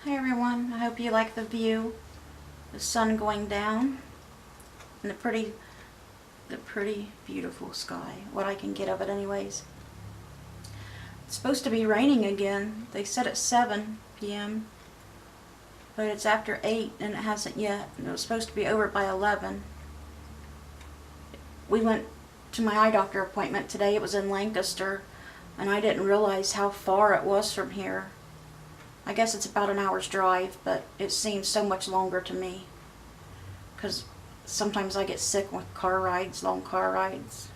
Hi everyone, I hope you like the view. The sun going down and the pretty beautiful sky. What I can get of it anyways. It's supposed to be raining again. They said at 7 p.m. but it's after 8 and it hasn't yet. And it was supposed to be over by 11. We went to my eye doctor appointment today. It was in Lancaster and I didn't realize how far it was from here. I guess it's about an hour's drive, but it seems so much longer to me because sometimes I get sick with car rides, long car rides.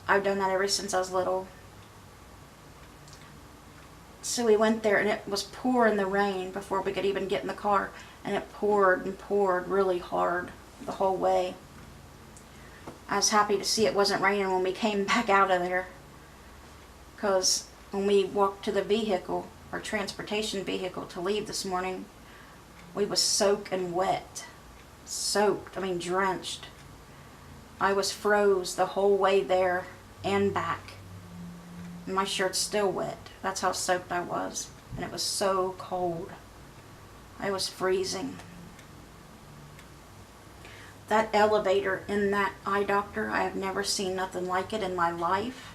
I've done that ever since I was little. So we went there and it was pouring the rain before we could even get in the car, and it poured and poured really hard the whole way. I was happy to see it wasn't raining when we came back out of there, because when we walked to the vehicle, our transportation vehicle, to leave this morning, we was soaking wet. Soaked, I mean drenched. I was froze the whole way there and back. And my shirt's still wet. That's how soaked I was. And it was so cold. I was freezing. That elevator in that eye doctor, I have never seen nothing like it in my life.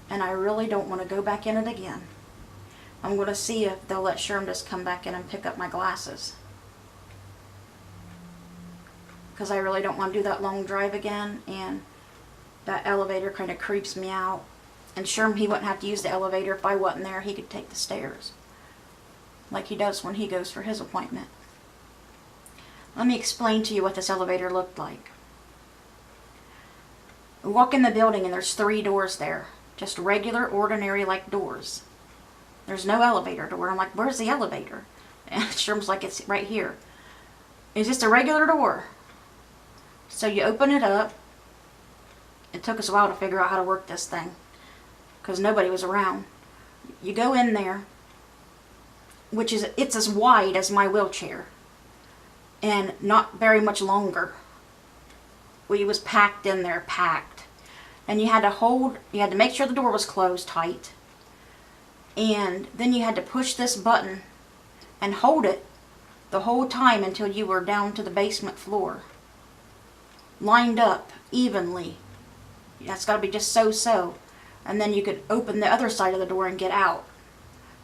And I really don't want to go back in it again. I'm going to see if they'll let Sherm just come back in and pick up my glasses. Because I really don't want to do that long drive again, and that elevator kind of creeps me out. And Sherm, he wouldn't have to use the elevator if I wasn't there. He could take the stairs, like he does when he goes for his appointment. Let me explain to you what this elevator looked like. We walk in the building and there's 3 doors there. Just regular, ordinary, like doors. There's no elevator door. I'm like, where's the elevator? And Sherm's like, it's right here. It's just a regular door. So you open it up. It took us a while to figure out how to work this thing, because nobody was around. You go in there, it's as wide as my wheelchair, and not very much longer. We was packed in there, packed. And you had to make sure the door was closed tight. And then you had to push this button and hold it the whole time until you were down to the basement floor. Lined up evenly. That's got to be just so. And then you could open the other side of the door and get out.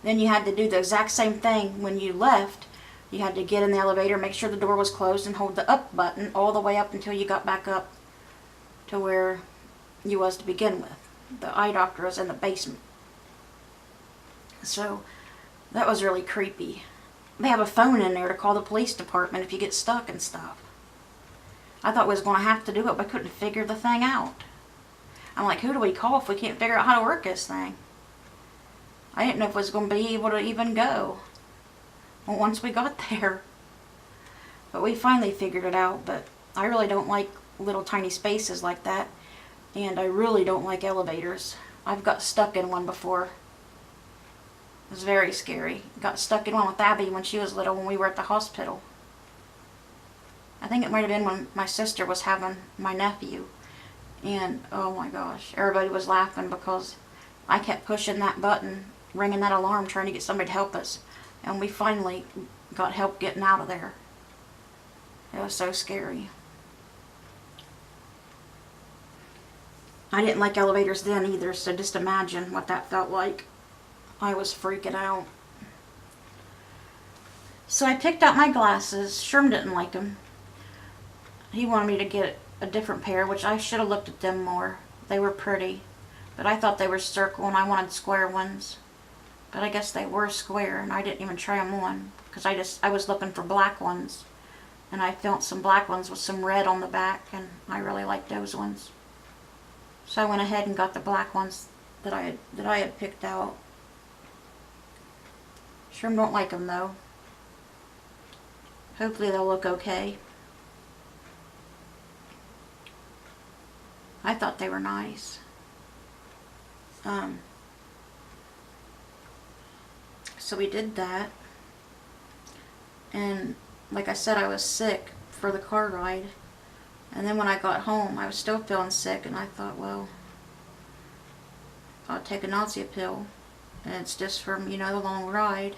Then you had to do the exact same thing when you left. You had to get in the elevator, make sure the door was closed, and hold the up button all the way up until you got back up to where you was to begin with. The eye doctor was in the basement. So that was really creepy. They have a phone in there to call the police department if you get stuck and stuff. I thought we was going to have to do it, but I couldn't figure the thing out. I'm like, who do we call if we can't figure out how to work this thing? I didn't know if I was going to be able to even go once we got there. But we finally figured it out. But I really don't like little tiny spaces like that. And I really don't like elevators. I've got stuck in one before. It was very scary. Got stuck in one with Abby when she was little when we were at the hospital. I think it might have been when my sister was having my nephew. And oh my gosh, everybody was laughing because I kept pushing that button, ringing that alarm, trying to get somebody to help us. And we finally got help getting out of there. It was so scary. I didn't like elevators then either, so just imagine what that felt like. I was freaking out. So I picked out my glasses. Sherm didn't like them. He wanted me to get a different pair, which I should have looked at them more. They were pretty, but I thought they were circle and I wanted square ones. But I guess they were square, and I didn't even try them on because I was looking for black ones, and I found some black ones with some red on the back, and I really liked those ones. So I went ahead and got the black ones that I had picked out. Sherm don't like them though. Hopefully they'll look okay. I thought they were nice. So we did that. And like I said, I was sick for the car ride. And then when I got home, I was still feeling sick, and I thought, well, I'll take a nausea pill, and it's just for, the long ride.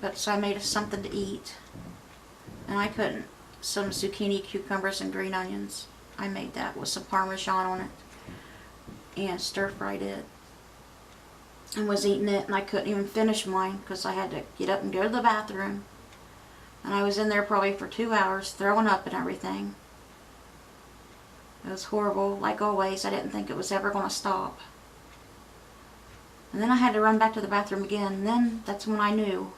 But so I made us something to eat. And I couldn't. Some zucchini, cucumbers, and green onions. I made that with some Parmesan on it. And stir-fried it. And was eating it, and I couldn't even finish mine because I had to get up and go to the bathroom. And I was in there probably for 2 hours, throwing up and everything. It was horrible. Like always, I didn't think it was ever going to stop. And then I had to run back to the bathroom again, and then that's when I knew.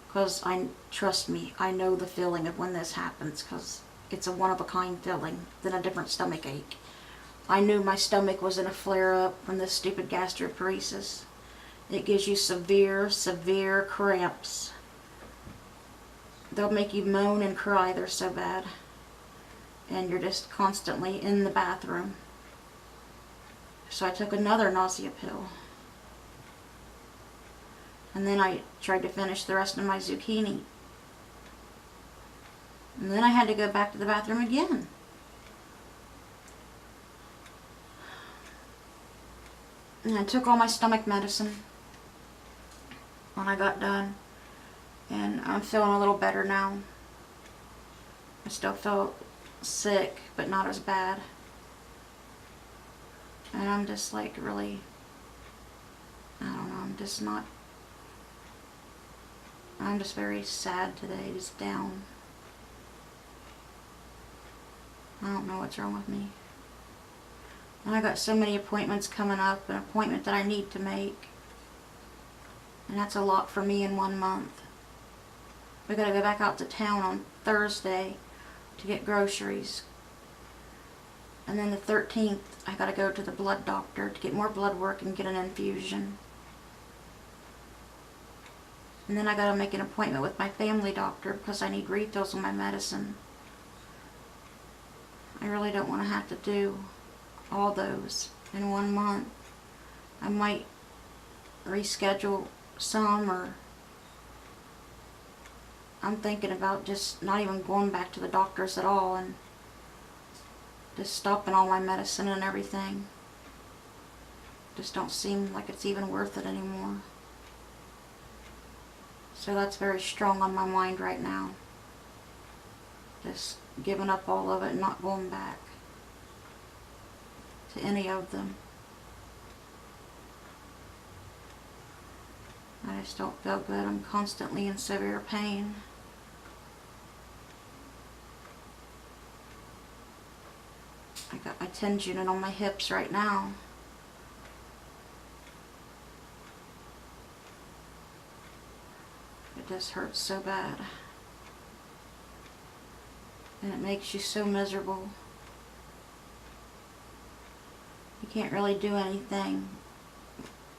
Because trust me, I know the feeling of when this happens, because it's a one-of-a-kind feeling than a different stomach ache. I knew my stomach was in a flare-up from this stupid gastroparesis. It gives you severe, severe cramps. They'll make you moan and cry, they're so bad. And you're just constantly in the bathroom. So I took another nausea pill. And then I tried to finish the rest of my zucchini. And then I had to go back to the bathroom again. And I took all my stomach medicine when I got done. And I'm feeling a little better now. I still feel sick, but not as bad. And I'm just like really, I don't know, I'm just very sad today, just down. I don't know what's wrong with me. And I got so many appointments coming up, an appointment that I need to make. And that's a lot for me in 1 month. We gotta go back out to town on Thursday to get groceries. And then the 13th, I gotta go to the blood doctor to get more blood work and get an infusion. And then I gotta make an appointment with my family doctor because I need refills on my medicine. I really don't want to have to do all those in 1 month. I might reschedule some, or I'm thinking about just not even going back to the doctors at all and just stopping all my medicine and everything. Just don't seem like it's even worth it anymore. So that's very strong on my mind right now. Just giving up all of it and not going back to any of them. I just don't feel good. I'm constantly in severe pain. I got my TENS unit on my hips right now. It just hurts so bad. And it makes you so miserable. You can't really do anything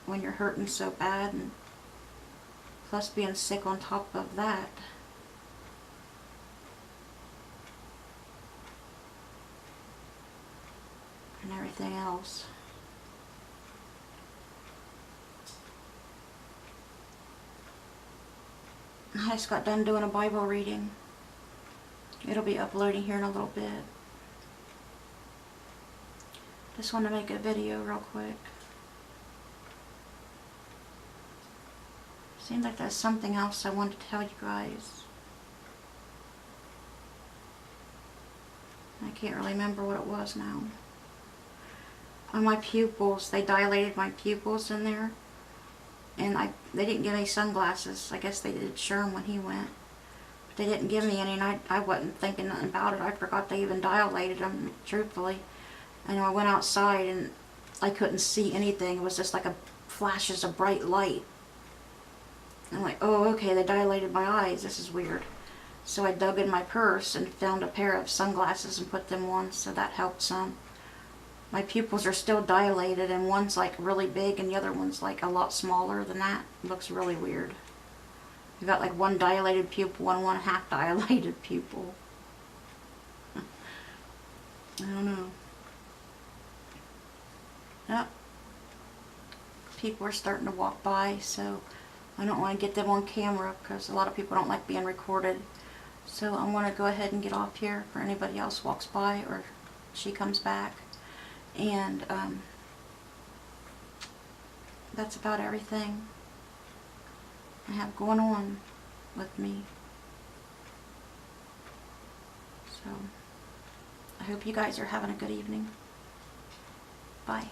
when you're hurting so bad, and plus being sick on top of that. And everything else. I just got done doing a Bible reading. It'll be uploading here in a little bit. Just want to make a video real quick. Seems like there's something else I wanted to tell you guys. I can't really remember what it was now. On my pupils, they dilated my pupils in there. And they didn't give me sunglasses. I guess they did Sherm when he went. But they didn't give me any, and I wasn't thinking nothing about it. I forgot they even dilated them, truthfully. And I went outside and I couldn't see anything. It was just like flashes of bright light. I'm like, oh, okay, they dilated my eyes. This is weird. So I dug in my purse and found a pair of sunglasses and put them on, so that helped some. My pupils are still dilated, and one's like really big and the other one's like a lot smaller than that. It looks really weird. I've got like one dilated pupil and one half dilated pupil. I don't know. Yep. People are starting to walk by, so I don't want to get them on camera because a lot of people don't like being recorded. So I want to go ahead and get off here for anybody else walks by or she comes back. And that's about everything. I have going on with me. So, I hope you guys are having a good evening. Bye.